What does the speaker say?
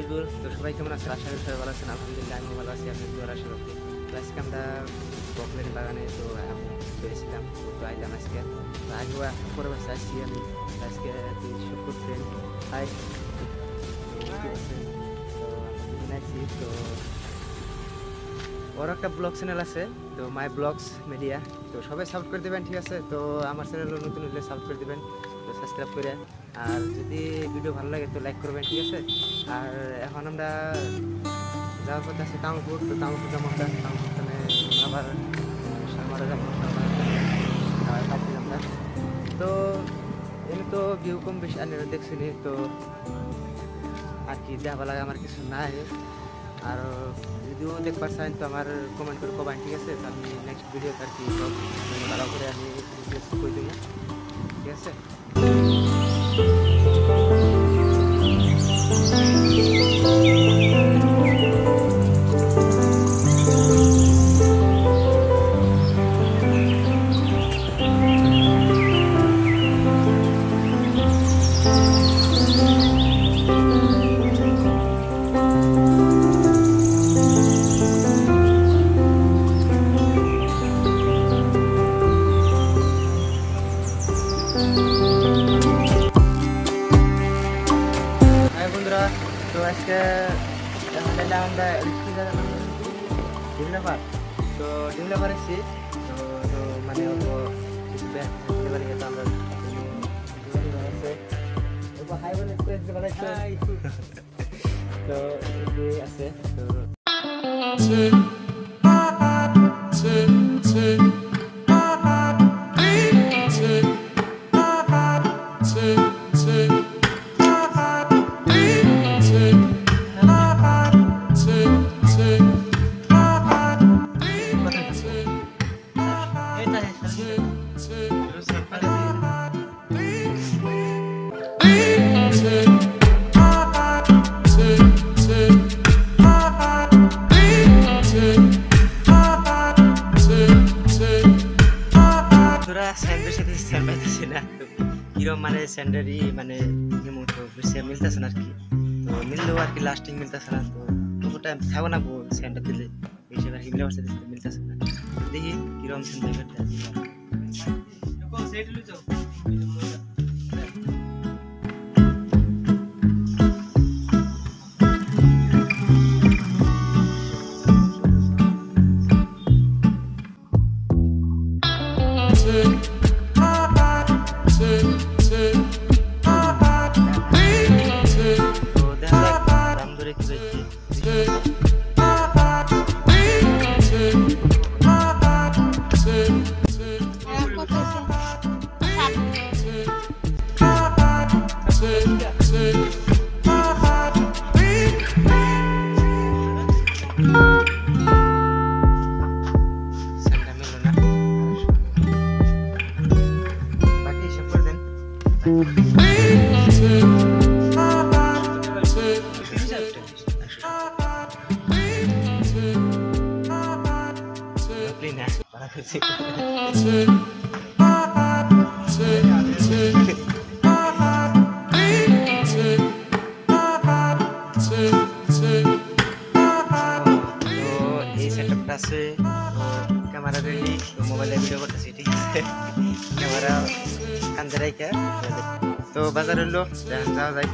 বুলবুল। তো সবাই কেমন আছে? আশা করি সবাই ভালো আছেন। আলহামদুলিল্লাহ আমি ভালো আছি, আপনি দোয়ার আশা রাখি। তো আজকে আমরা বকলের বাগানে তো আমি পেয়েছিলাম, তো আইলাম আজকে। তো আগে পরে বসে আসছি আমি আজকে শুট করতে। হাই, তো আমি আছি। তো ওর একটা ব্লগ চ্যানেল আছে, তো মাই ব্লগস মিডিয়া। তো সবাই সাপোর্ট করে দেবেন, ঠিক আছে? তো আমার চ্যানেলও নতুন হলে সাপোর্ট করে দেবেন, তো সাবস্ক্রাইব করে। আর যদি ভিডিও ভালো লাগে তো লাইক করবেন, ঠিক আছে? আর এখন আমরা যাওয়ার পথে আছে তামপুর। তো তামপুর যাবো আমরা, তামপুর আবার সালমারা যাবো, আমরা। তো এমনি তো ভিউ কম বেশি আপনারা দেখছিনি, তো আর কি দেখা লাগে আমার কিছু নাই। আর যদিও দেখবার চান তো আমার কমেন্ট করে কবেন, ঠিক আছে? তো আমি নেক্সট ভিডিওতে আর কি সব ভালো করে আমি কই দেবো, ঠিক আছে? তো আজকে আমরা ডিমলাপার, তো ডিমলাপার এসেছি। তো মানে আমরা তো আছে তো কিরম মানে স্যান্ডারি মানে মিলতেছে না আর কি। তো মিললেও আর কি লাস্টিং মিলতেছে না, তো ওটা থাকবো না স্যান্ডার দিলে হিসেবে আর কি মিলতেছে না। দেখি কিরম স্যান্ডারটা আছে। ক্যামেরা রেডি, মোবাইলে ভিডিও করতেছি, ঠিক আছে? ক্যামেরা কান্দে রাইখা তো বাজার হইলো, যাওয়া যায়।